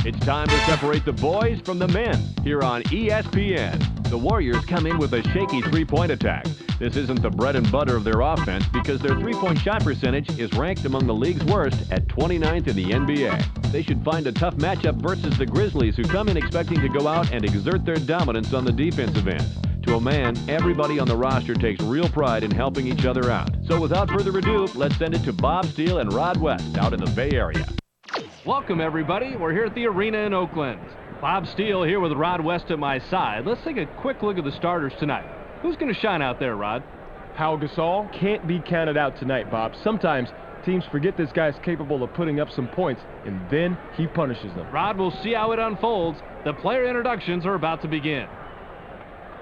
It's time to separate the boys from the men here on ESPN. The Warriors come in with a shaky three-point attack. This isn't the bread and butter of their offense because their three-point shot percentage is ranked among the league's worst at 29th in the NBA. They should find a tough matchup versus the Grizzlies, who come in expecting to go out and exert their dominance on the defensive end. To a man, everybody on the roster takes real pride in helping each other out. So without further ado, let's send it to Bob Steele and Rod West out in the Bay Area. Welcome, everybody. We're here at the arena in Oakland. Bob Steele here with Rod West at my side. Let's take a quick look at the starters tonight. Who's going to shine out there, Rod? Pau Gasol can't be counted out tonight, Bob. Sometimes teams forget this guy's capable of putting up some points, and then he punishes them. Rod, we'll see how it unfolds. The player introductions are about to begin.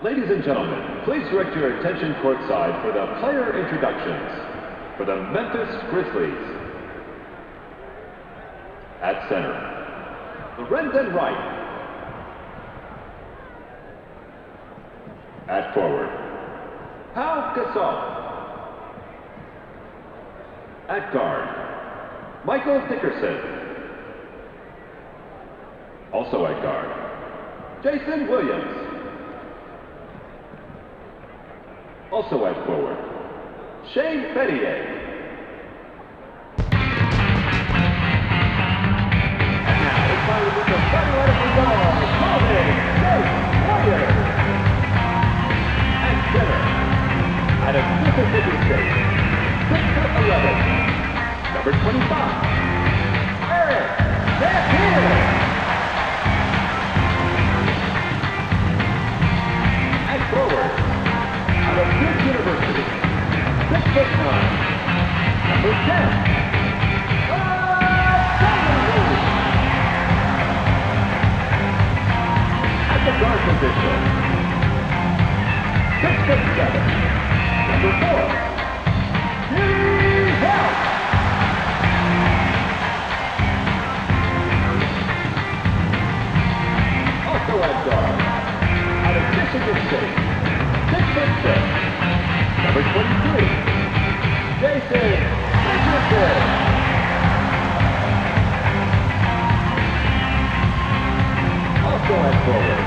Ladies and gentlemen, please direct your attention courtside for the player introductions. For the Memphis Grizzlies, at center, Lorenzen Wright. At forward, Pau Gasol. At guard, Michael Dickerson. Also at guard, Jason Williams. Also at forward, Shane Bettier. With the athletic ball, Jason Williams. At center, out of Mississippi State, 6'11", number 25, Eric Van. At forward, out of Duke University, 6'9", number 10, the guard position, 6'7", number 4, Steve Help. Also at guard, out of Michigan State, 6'6", number 23, Jason Richardson. Also at forward,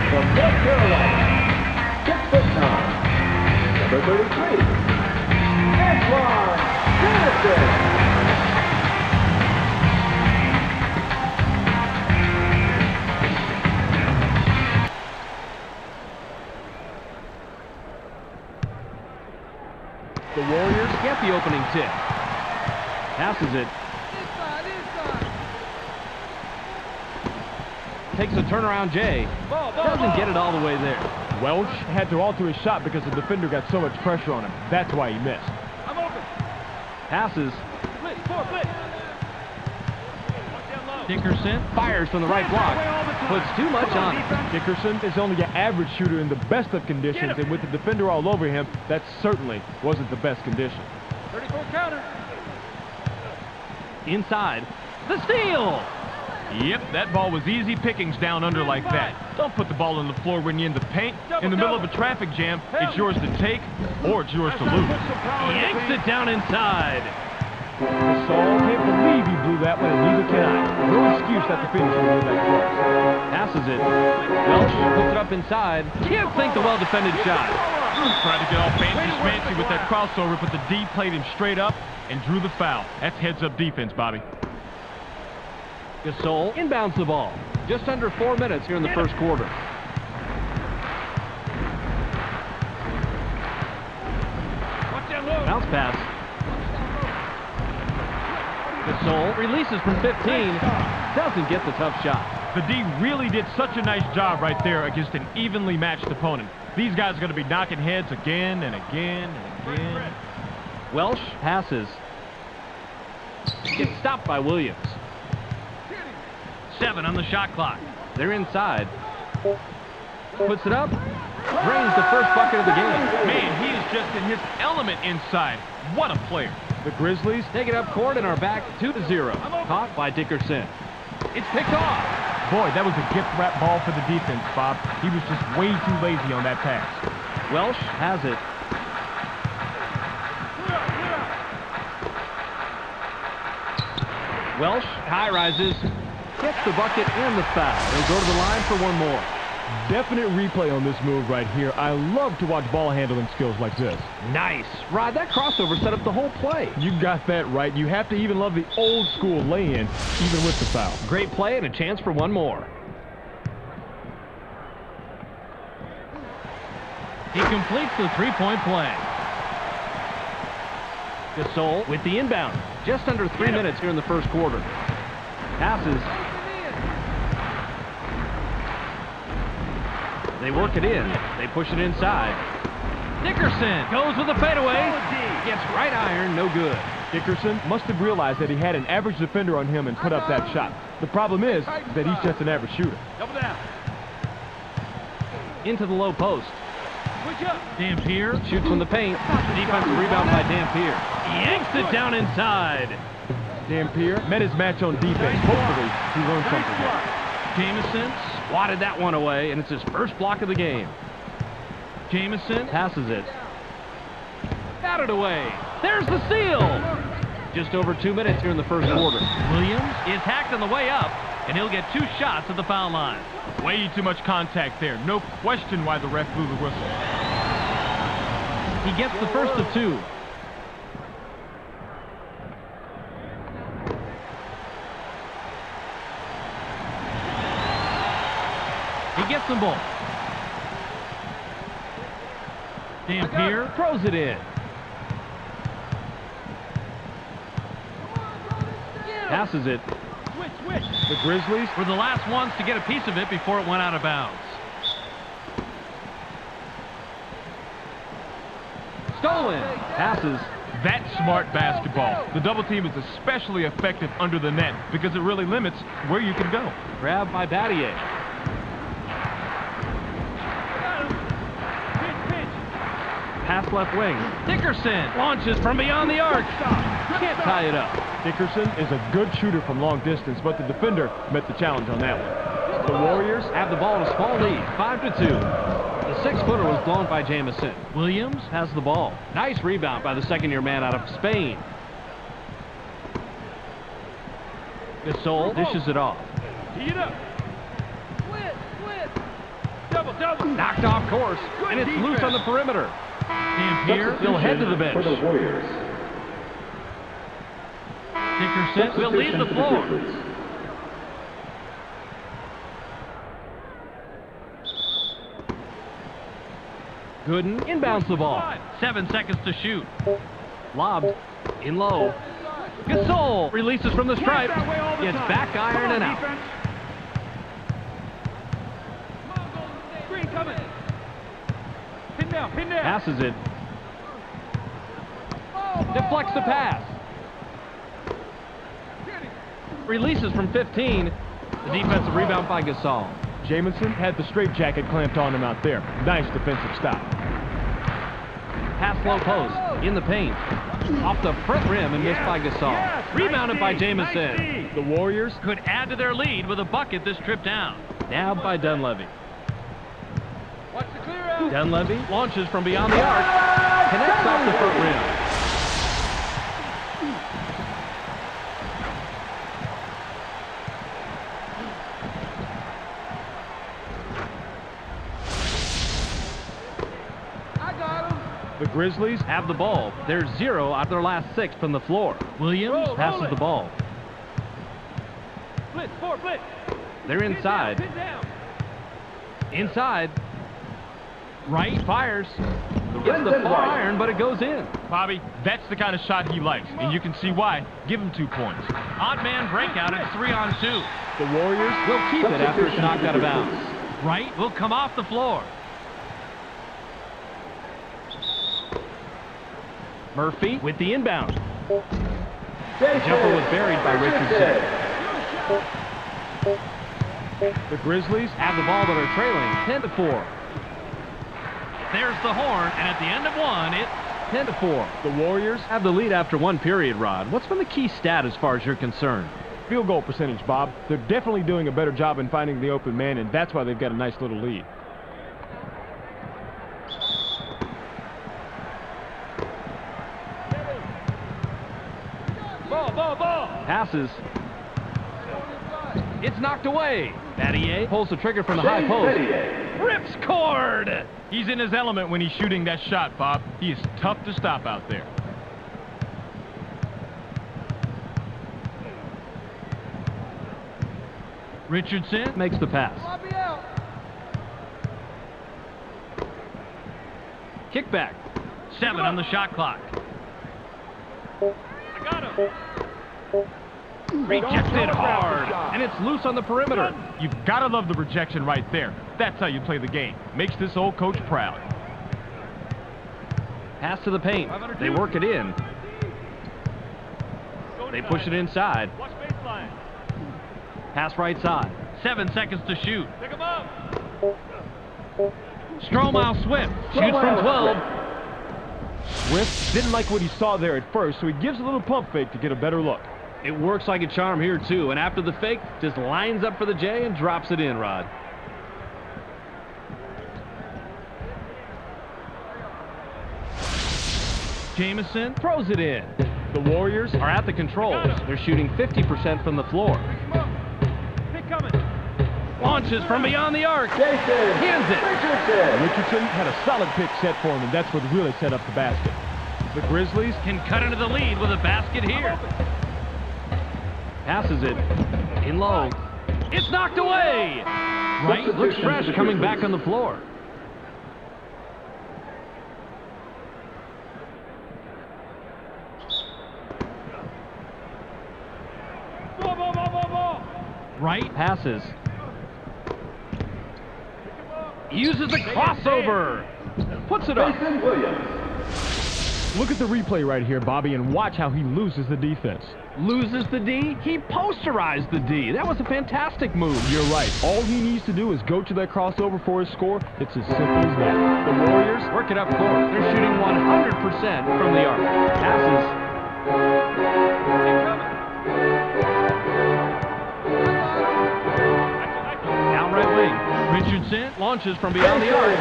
from North Carolina, 6'9", number 33, Antoine Dennison. The Warriors get the opening tip. Passes it. Takes a turnaround J. Doesn't get it all the way there. Welsh had to alter his shot because the defender got so much pressure on him. That's why he missed. I'm open. Passes. Dickerson fires from the right block. Puts too much on it. Dickerson is only an average shooter in the best of conditions, and with the defender all over him, that certainly wasn't the best condition. 34 counter. Inside. The steal. Yep, that ball was easy pickings down under like that. Don't put the ball on the floor when you're in the paint. In the middle of a traffic jam, it's yours to take or it's yours to lose. Yanks it down inside. Gasol can't believe he blew that one, and neither can I. No excuse that the finish will be that close. Passes it. Welsh puts it up inside. Can't sink the well-defended shot. Tried to get all fancy with that crossover, but the D played him straight up and drew the foul. That's heads-up defense, Bobby. Gasol inbounds the ball. Just under 4 minutes here in the first quarter. Bounce pass. Gasol releases from 15. Doesn't get the tough shot. The D really did such a nice job right there against an evenly matched opponent. These guys are going to be knocking heads again and again and again. Welsh passes. Gets stopped by Williams. 7 on the shot clock. They're inside. Puts it up. Drains the first bucket of the game. Man, he is just in his element inside. What a player. The Grizzlies take it up court and are back 2-0. Caught by Dickerson. It's picked off. Boy, that was a gift-wrap ball for the defense, Bob. He was just way too lazy on that pass. Welsh has it. Welsh high rises. Gets the bucket and the foul. They'll go to the line for one more. Definite replay on this move right here. I love to watch ball handling skills like this. Nice. Rod, that crossover set up the whole play. You got that right. You have to even love the old school lay-in, even with the foul. Great play and a chance for one more. He completes the three-point play. Gasol with the inbound. Just under 3 minutes here in the first quarter. Passes. They work it in. They push it inside. Dickerson goes with the fadeaway. Gets right iron, no good. Dickerson must have realized that he had an average defender on him and put up that shot. The problem is that he's just an average shooter. Double down. Into the low post. Dampier Shoots from the paint. Defensive rebound by Dampier. Yanks it down inside. Dampier met his match on defense. Hopefully, he learned something there. Jamison swatted that one away, and it's his first block of the game. Jamison passes it. Batted away. There's the steal. Just over 2 minutes here in the first quarter. Williams is hacked on the way up, and he'll get 2 shots at the foul line. way too much contact there. No question why the ref blew the whistle. He gets the first of 2. He gets them both. Dampier throws it in. Passes it. The Grizzlies were the last ones to get a piece of it before it went out of bounds. Stolen. Passes. That's smart basketball. The double team is especially effective under the net because it really limits where you can go. Grabbed by Battier. Pass left wing. Dickerson launches from beyond the arc. Can't tie it up. Dickerson is a good shooter from long distance, but the defender met the challenge on that one. The Warriors have the ball in a small lead, 5-2. The 6-footer was blown by Jamison. Williams has the ball. Nice rebound by the second-year man out of Spain. Gasol dishes it off. Tee it up. Double. Knocked off course, and it's loose on the perimeter. Dampier will head to the bench. For the Warriors. Dickerson will leave the floor. Gooden inbounds the ball. 7 seconds to shoot. Lobbed in low. Gasol releases from the stripe. Gets back iron and out. Pin down. Passes it. Deflects the pass. Releases from 15. The defensive rebound by Gasol. Jamison had the straitjacket clamped on him out there. Nice defensive stop. Pass low post. In the paint. Off the front rim and missed by Gasol. Rebounded by Jamison. The Warriors could add to their lead with a bucket this trip down. Nabbed by Dunleavy. Dunleavy launches from beyond the arc. Connects off the front rim. The Grizzlies have the ball. They're 0 out of their last 6 from the floor. Williams passes the ball. Blitz. They're inside. Inside. Right fires. Gets the far iron, but it goes in. Bobby, that's the kind of shot he likes, and you can see why. Give him 2 points. Odd man breakout at 3-on-2. The Warriors will keep it after it's knocked out of bounds. Right will come off the floor. Murphy with the inbound. The jumper was buried by Richardson. The Grizzlies have the ball but are trailing 10-4. There's the horn, and at the end of 1, it's 10-4. The Warriors have the lead after 1 period, Rod. What's been the key stat as far as you're concerned? field goal percentage, Bob. They're definitely doing a better job in finding the open man, and that's why they've got a nice little lead. Ball. Passes. It's knocked away. Battier pulls the trigger from the high post. Rips cord. He's in his element when he's shooting that shot, Bob. He is tough to stop out there. Richardson makes the pass. Kickback. 7 on the shot clock. I got him. Rejected hard, and it's loose on the perimeter. You've got to love the rejection right there. That's how you play the game. Makes this old coach proud. Pass to the paint. They work it in. They push it inside. Watch baseline. Pass right side. 7 seconds to shoot. Pick him up. Stromile Swift shoots from 12. Swift didn't like what he saw there at first, so he gives a little pump fake to get a better look. It works like a charm here, too, and after the fake, just lines up for the J and drops it in, Rod. Jamison throws it in. The Warriors are at the controls. They're shooting 50% from the floor. Pick coming. Launches from beyond the arc. Jason Hands it. Richardson had a solid pick set for him, and that's what really set up the basket. The Grizzlies Can cut into the lead with a basket here. Passes it. In low. It's knocked away. Right looks fresh coming back on the floor. Right passes. Uses a crossover. Puts it up. Jason Williams. Look at the replay right here, Bobby, and watch how he loses the defense. Loses the D. He posterized the D. That was a fantastic move. You're right. All he needs to do is go to that crossover for his score. It's as simple as that. The Warriors Work it up court. They're shooting 100% from the arc. Passes. Down right wing. Richardson launches from beyond the arc.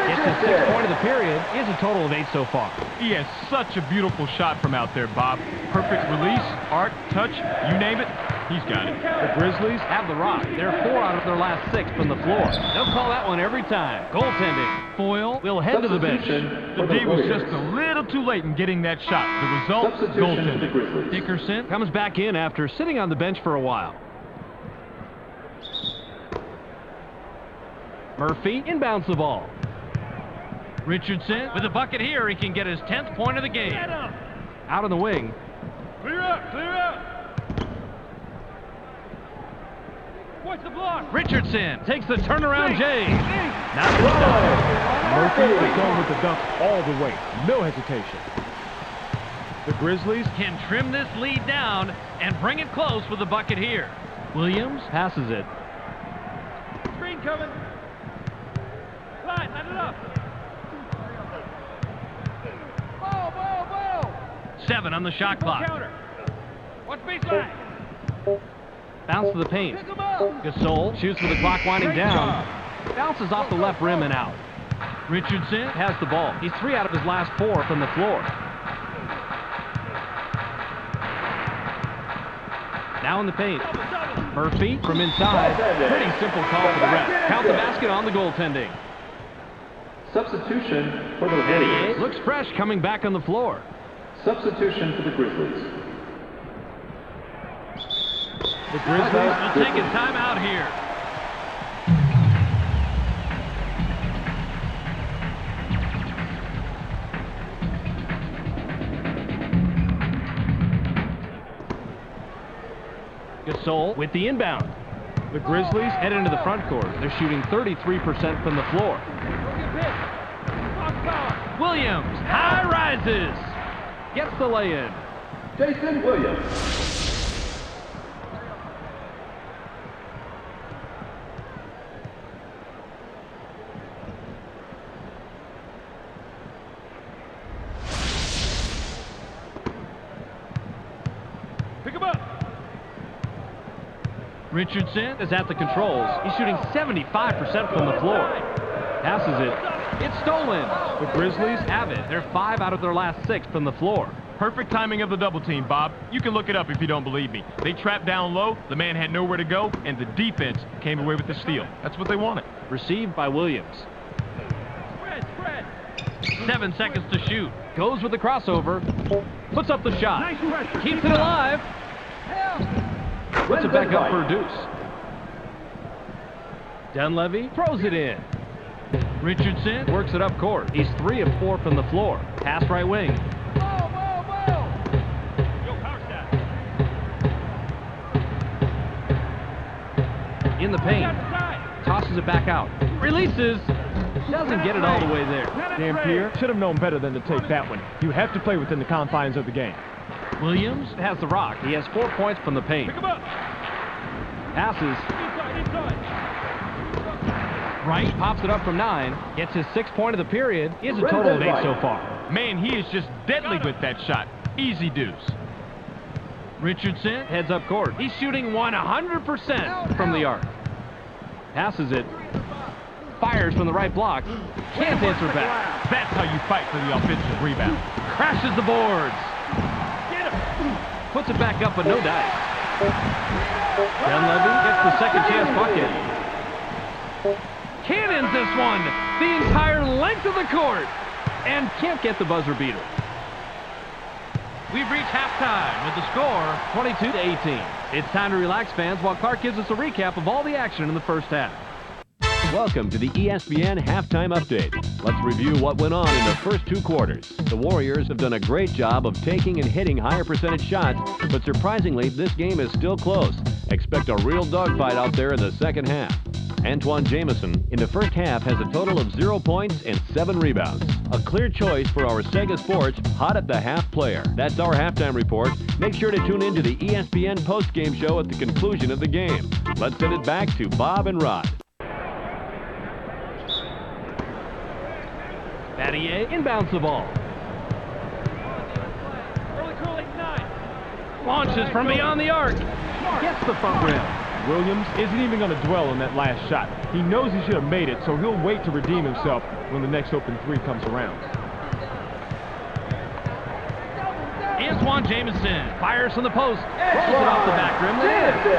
Gets his 6th point of the period. He has a total of 8 so far. He has such a beautiful shot from out there, Bob. Perfect release, arc, touch, you name it, he's got it. The Grizzlies Have the rock. They're 4 out of their last 6 from the floor. They'll call that one every time. Goaltending. Foyle will head to the bench. The D was just a little too late in getting that shot. The result, Substitution for the goaltending. Grizzlies. Dickerson comes back in after sitting on the bench for a while. Murphy inbounds the ball. Richardson with a bucket here. He can get his 10th point of the game. Out on the wing. Clear up, clear up. What's the block? Richardson takes the turnaround J. Now Murphy is going with the dunk all the way. No hesitation. The Grizzlies can trim this lead down and bring it close with the bucket here. Williams passes it. Screen coming. Line it up. 7 on the shot clock. Counter. Watch baseline. Bounce to the paint. Pick him up. Gasol shoots with the clock winding Great down. job. Bounces off the left rim and out. Richardson has the ball. He's 3 out of his last 4 from the floor. Now in the paint. Murphy from inside. Pretty simple call for the ref. Count the basket on the goaltending. Substitution for the Battier Warriors. looks fresh coming back on the floor. Substitution for the Grizzlies. The Grizzlies They'll take a timeout here. Gasol with the inbound. The Grizzlies Head into the front court. They're shooting 33% from the floor. Williams, high rises. Gets the lay-in. Jason Williams. Pick him up. Richardson is at the controls. He's shooting 75% from the floor. Passes it. It's stolen. The Grizzlies have it. They're 5 out of their last 6 from the floor. Perfect timing of the double team, Bob. You can look it up if you don't believe me. They trapped down low, the man had nowhere to go, and the defense came away with the steal. That's what they wanted. Received by Williams. 7 seconds to shoot. Goes with the crossover. Puts up the shot. Keeps it alive. Puts it back up for a deuce. Dunleavy throws it in. Richardson works it up court. He's 3 of 4 from the floor. Pass right wing. In the paint. Tosses it back out. Releases. Doesn't get it all the way there. Dampier should have known better than to take that one. You have to play within the confines of the game. Williams has the rock. He has 4 points from the paint. Passes. Wright pops it up from 9. Gets his 6th point of the period. He has a total of 8 so far. Man, he is just deadly with that shot. Easy deuce. Richardson heads up court. He's shooting 100% from the arc. Passes it. Fires from the right block. Can't answer back. That's how you fight for the offensive rebound. Crashes the boards. Puts it back up, but no dice. Dunleavy gets the second chance bucket. Cannons this one the entire length of the court and can't get the buzzer beater. We've reached halftime with the score 22-18. It's time to relax, fans, while Clark gives us a recap of all the action in the first half. Welcome to the ESPN Halftime Update. Let's review what went on in the first 2 quarters. The Warriors have done a great job of taking and hitting higher percentage shots, but surprisingly, this game is still close. Expect a real dogfight out there in the second half. Antoine Jamison, in the first half, has a total of 0 points and 7 rebounds. A clear choice for our Sega Sports Hot at the Half player. That's our halftime report. Make sure to tune in to the ESPN postgame show at the conclusion of the game. Let's send it back to Bob and Rod. Battier inbounds the ball. Launches from beyond the arc. Gets the front rim. Williams isn't even going to dwell on that last shot. He knows he should have made it, so he'll wait to redeem himself when the next open 3 comes around. Antoine Jamison fires from the post. Rolls it off the back rim.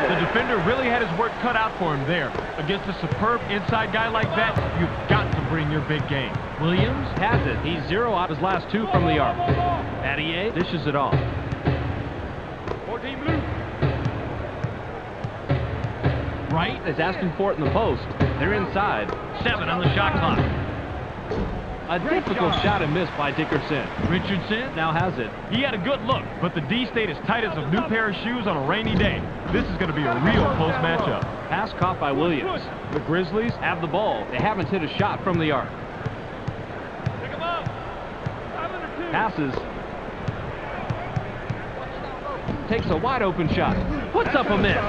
The defender really had his work cut out for him there. Against a superb inside guy like that, you've got to bring your big game. Williams has it. He's 0 out his last 2 from the arc. Battier dishes it off. 14 blue. Wright is asking for it in the post. They're inside. 7 on the shot clock. A difficult shot and miss by Dickerson. Richardson now has it. He had a good look, but the D stayed as tight as a new pair of shoes on a rainy day. This is going to be a real close matchup. Pass caught by Williams. The Grizzlies have the ball. They haven't hit a shot from the arc. Passes. Takes a wide open shot. Puts up a miss.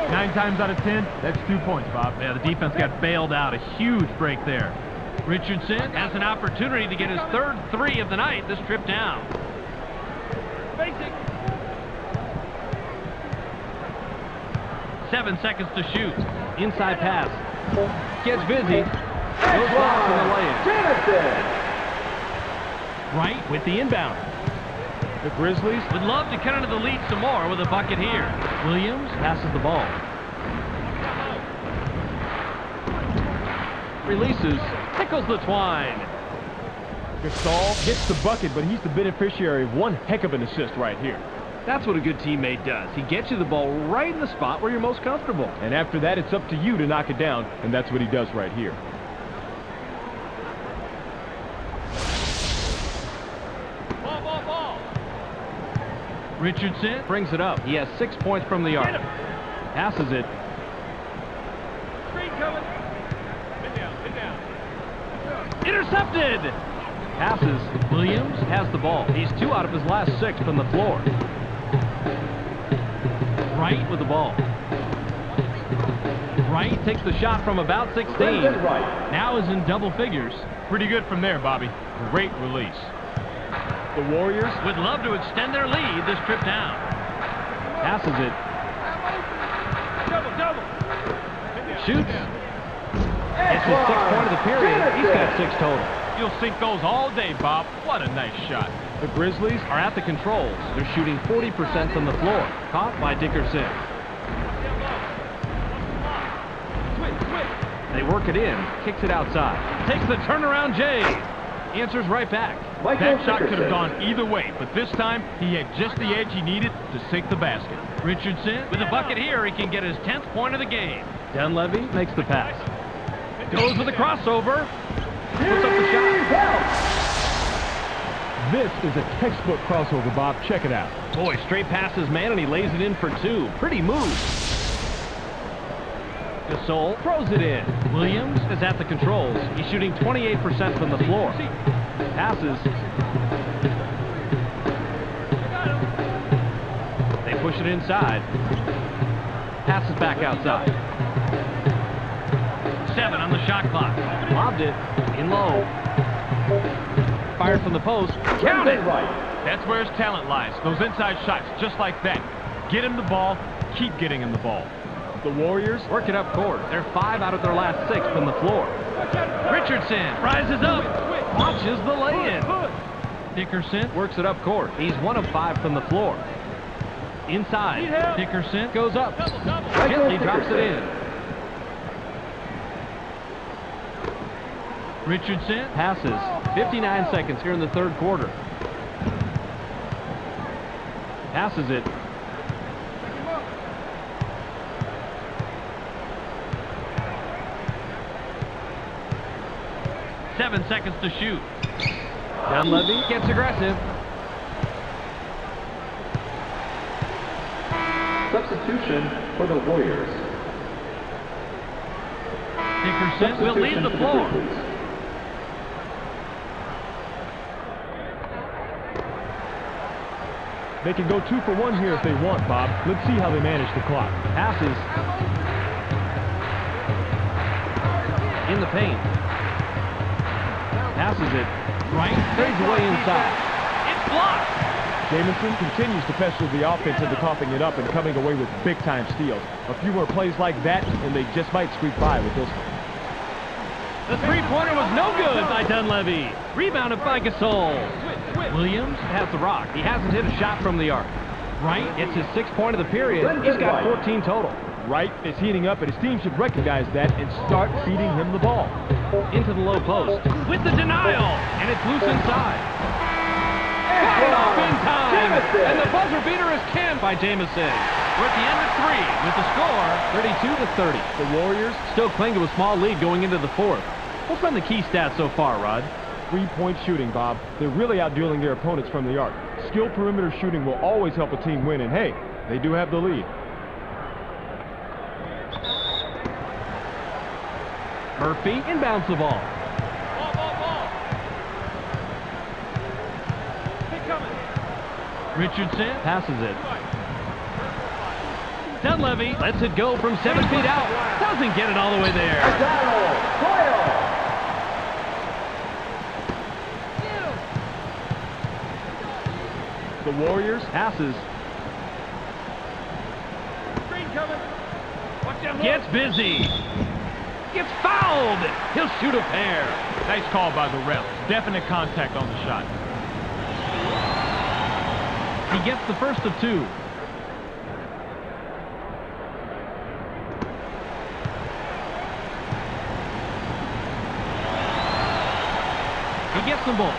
9 times out of 10, that's 2 points, Bob. Yeah, the defense got bailed out. A huge break there. Richardson has an opportunity to get his 3rd 3 of the night this trip down. Basic. 7 seconds to shoot. Inside pass. Gets busy. Goes off for the lay-in. Wright with the inbound. The Grizzlies would love to cut into the lead some more with a bucket here. Williams passes the ball. Releases. Tickles the twine. Gasol gets the bucket, but he's the beneficiary of one heck of an assist right here. That's what a good teammate does. He gets you the ball right in the spot where you're most comfortable. And after that, it's up to you to knock it down, and that's what he does right here. Ball. Richardson brings it up. He has 6 points from the arc. Passes it. Screen coming. Intercepted! Passes. Williams has the ball. He's 2 out of his last 6 from the floor. Wright with the ball. Wright takes the shot from about 16. Now is in double figures. Pretty good from there, Bobby. Great release. The Warriors would love to extend their lead this trip down. Passes it. Shoots. It's his 6th point of the period. He's got 6 total. You'll sink those all day, Bob. What a nice shot. a The Grizzlies are at the controls. They're shooting 40% from the floor. Caught by Dickerson. They work it in. Kicks it outside. Takes the turnaround J. Answers right back. That shot could have gone either way, but this time he had just the edge he needed to sink the basket. Richardson with a bucket here. He can get his 10th point of the game. Dunleavy makes the pass. Goes with a crossover. Puts up the shot. This is a textbook crossover, Bob. Check it out. Boy, straight passes, man, and he lays it in for two. Pretty move. Gasol throws it in. Williams is at the controls. He's shooting 28% from the floor. Passes. They push it inside. Passes back outside. 7 on the shot clock. Lobbed it. In low. Fired from the post. Count it! That's where his talent lies. Those inside shots, just like that. Get him the ball. Keep getting him the ball. The Warriors work it up court. They're 5 out of their last 6 from the floor. Richardson rises up. Watches the lay-in. Dickerson works it up court. He's 1 of 5 from the floor. Inside. Dickerson goes up. Gently drops it in. Richardson passes. 59 seconds here in the third quarter. Passes it. Seven seconds to shoot. Dunleavy gets aggressive. Substitution for the Warriors. Dickerson will leave the floor. They can go 2 for 1 here if they want, Bob. Let's see how they manage the clock. Passes. In the paint. Passes it. Right. Fades away inside. It's blocked. Jamison continues to pester the offense into coughing it up and coming away with big-time steals. A few more plays like that, and they just might squeak by with this one. The three-pointer was no good by Dunleavy. Rebounded by Gasol. Williams has the rock. He hasn't hit a shot from the arc. Wright gets his 6th point of the period. He's got 14 total. Wright is heating up, and his team should recognize that and start feeding him the ball. Into the low post with the denial, and it's loose inside. Got it off in time, and the buzzer beater is canned by Jamison. We're at the end of 3 with the score 32-30. The Warriors still cling to a small lead going into the fourth. What's been the key stats so far, Rod? 3-point shooting, Bob. They're really outdueling their opponents from the arc. Skilled perimeter shooting will always help a team win, and hey, they do have the lead. Murphy inbounds the ball. Richardson passes it. Dunleavy lets it go from 7 feet out. Doesn't get it all the way there. The Warriors passes. Gets busy. Gets fouled. He'll shoot a pair. Nice call by the ref. Definite contact on the shot. He gets the first of 2. He gets them both.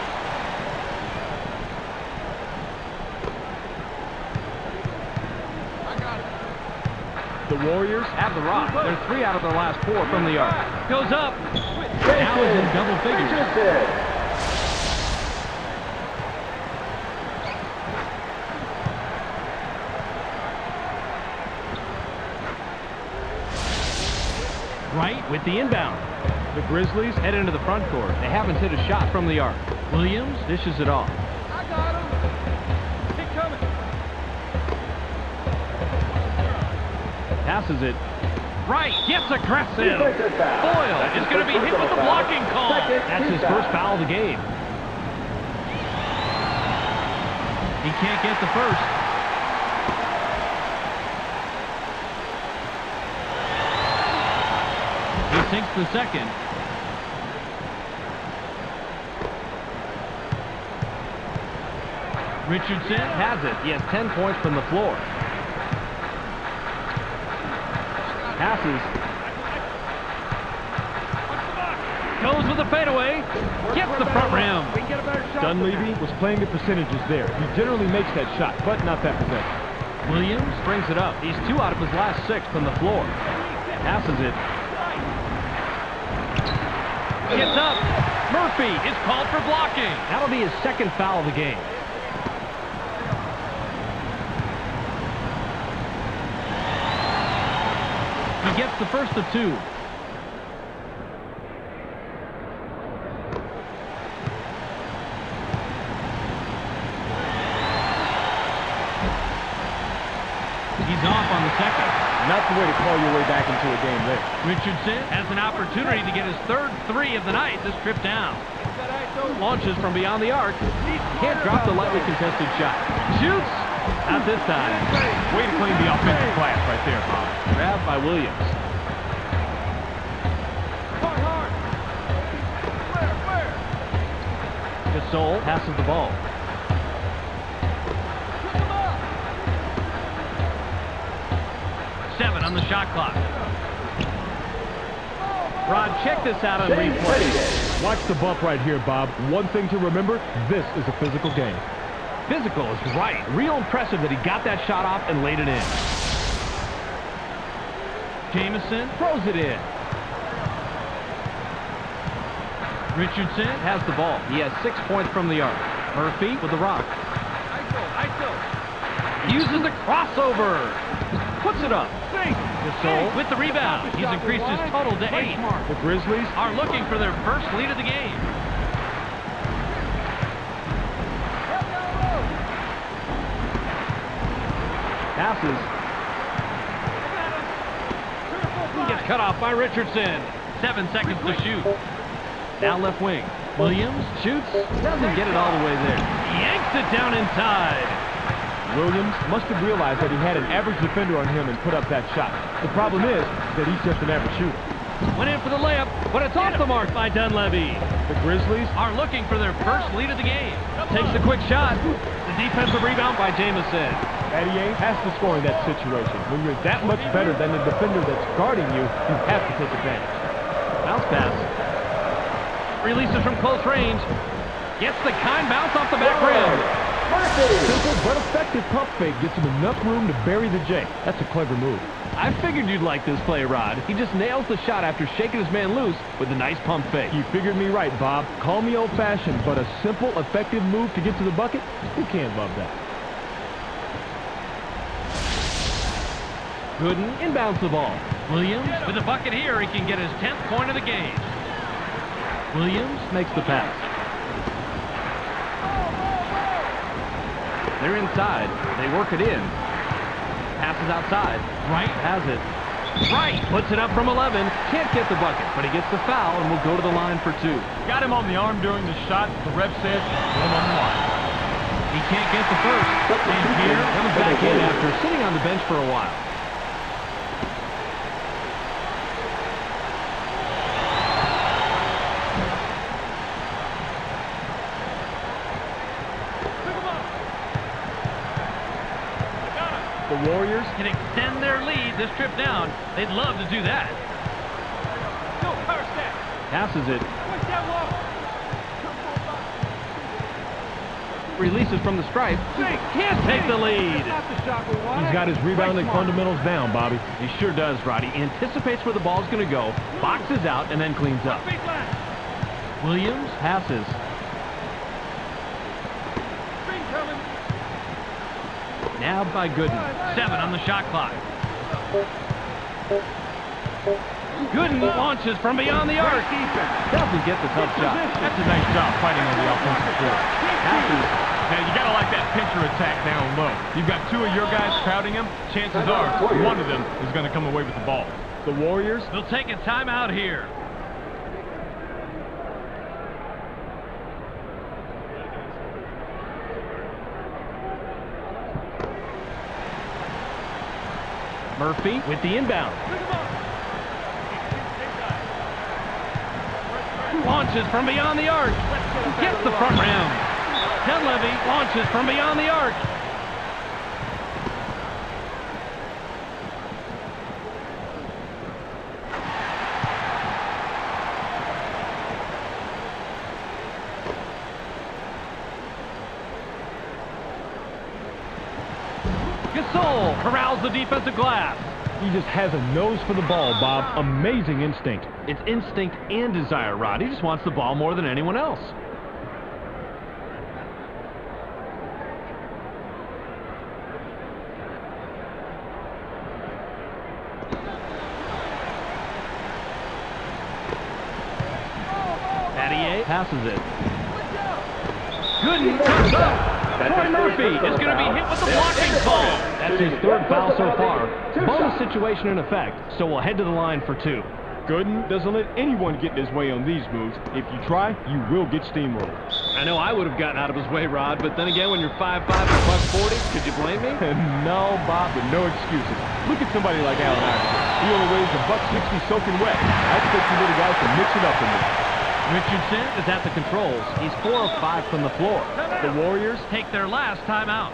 The Warriors have the rock. They're 3 out of their last 4 from the arc. Goes up. Now is in double figures. Wright with the inbound. The Grizzlies head into the front court. They haven't hit a shot from the arc. Williams dishes it off. I got him. Keep coming. Passes it. Wright gets aggressive. Boyle is going to be hit with the blocking call. That's his first foul of the game. He can't get the first. He sinks the second. Richardson has it. He has 10 points from the floor. Passes. Goes with the fadeaway. Gets the front rim. Dunleavy was playing the percentages there. He generally makes that shot, but not that possession. Williams brings it up. He's 2 out of his last 6 from the floor. Passes it. Gets up. Murphy is called for blocking. That'll be his 2nd foul of the game. He gets the first of 2. He's off on the 2nd. Not the way to call your way back into a game there. Richardson has an opportunity to get his 3rd 3 of the night this trip down. Launches from beyond the arc. Can't drop the lightly contested shot. Shoots. Not this time. Way to claim the offensive glass right there, Bob. Grabbed by Williams. Gasol passes the ball. On the shot clock. Rod, check this out on replay. Watch the bump right here, Bob. One thing to remember, this is a physical game. Physical is right. Real impressive that he got that shot off and laid it in. Jamison throws it in. Richardson has the ball. He has 6 points from the arc. Murphy with the rock. Uses the crossover. Puts it up. Gasol with the rebound. He's increased his total to 8. The Grizzlies are looking for their first lead of the game. Passes. He gets cut off by Richardson. 7 seconds to shoot. Now left wing. Williams shoots. Doesn't get it all the way there. Yanks it down inside. Williams must have realized that he had an average defender on him and put up that shot. The problem is that he's just an average shooter. Went in for the layup, but it's off the mark by Dunleavy. The Grizzlies are looking for their first lead of the game. Takes a quick shot. The defensive rebound by Jamison. Battier has to score in that situation. When you're that much better than the defender that's guarding you, you have to take advantage. Bounce pass. Releases from close range. Gets the kind bounce off the back rim. Simple but effective pump fake gets him enough room to bury the J. That's a clever move. I figured you'd like this play, Rod. He just nails the shot after shaking his man loose with a nice pump fake. You figured me right, Bob. Call me old-fashioned, but a simple, effective move to get to the bucket? Who can't love that? Gooden inbounds the ball. Williams with a bucket here. He can get his 10th point of the game. Williams makes the pass. They're inside. They work it in. Passes outside. Wright has it. Wright puts it up from 11. Can't get the bucket, but he gets the foul and will go to the line for 2. Got him on the arm during the shot. The ref says, put him on the line. He can't get the first. And here comes back in after sitting on the bench for a while. The Warriors can extend their lead this trip down. They'd love to do that. Passes it. Releases from the stripe. Can't take the lead. He's got his rebounding fundamentals down, Bobby. He sure does, Roddy. He anticipates where the ball's going to go, boxes out, and then cleans up. Williams passes. Nabbed by Gooden. 7 on the shot clock. Gooden launches from beyond the arc. Doesn't get the tough shot. That's a nice job fighting on the offensive floor. Now, you got to like that pincher attack down low. You've got 2 of your guys crowding him. Chances are one of them is going to come away with the ball. The Warriors will take a timeout here. Murphy with the inbound. Launches from beyond the arc. Gets the front rim. Dunleavy launches from beyond the arc. Gasol corrals the defensive glass. He just has a nose for the ball, Bob. Amazing instinct. It's instinct and desire, Rod. He just wants the ball more than anyone else. Battier passes it. Gooden comes up. Troy Murphy is going to be hit with the blocking foul. That's his third foul so far. Bonus situation in effect, so we'll head to the line for two. Gooden doesn't let anyone get in his way on these moves. If you try, you will get steamrolled. I know I would have gotten out of his way, Rod, but then again, when you're 5'5" and +40, could you blame me? No, Bob, but no excuses. Look at somebody like Allen Iverson. He only weighs $160 soaking wet. I expect you little guys to mix it up in there. Richardson is at the controls. He's 4 of 5 from the floor. The Warriors take their last timeout.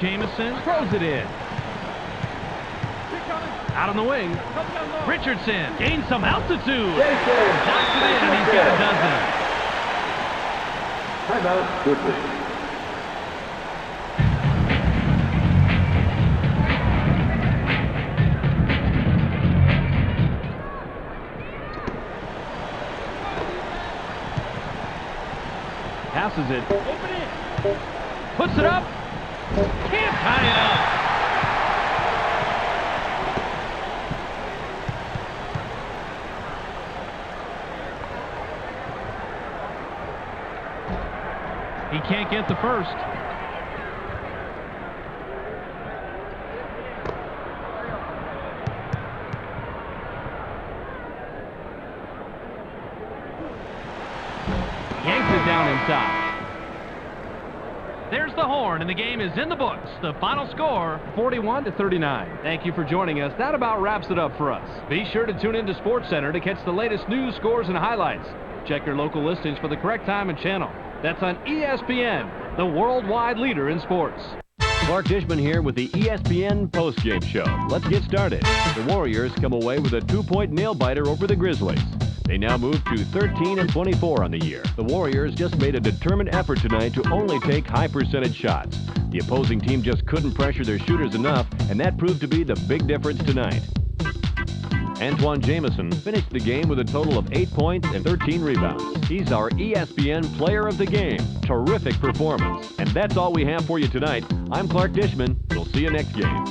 Jamison throws it in. Out on the wing. Richardson gains some altitude. Knocks it in, and he's got a dozen. Timeout, Grizzlies. Passes it. Puts it up. Can't tie it up. He can't get the first. Yanks it down inside. There's the horn, and the game is in the books. The final score, 41-39. Thank you for joining us. That about wraps it up for us. Be sure to tune into SportsCenter to catch the latest news, scores, and highlights. Check your local listings for the correct time and channel. That's on ESPN, the worldwide leader in sports. Clark Dishman here with the ESPN Postgame Show. Let's get started. The Warriors come away with a 2-point nail-biter over the Grizzlies. They now move to 13-24 on the year. The Warriors just made a determined effort tonight to only take high-percentage shots. The opposing team just couldn't pressure their shooters enough, and that proved to be the big difference tonight. Antoine Jamison finished the game with a total of 8 points and 13 rebounds. He's our ESPN Player of the Game. Terrific performance. And that's all we have for you tonight. I'm Clark Dishman. We'll see you next game.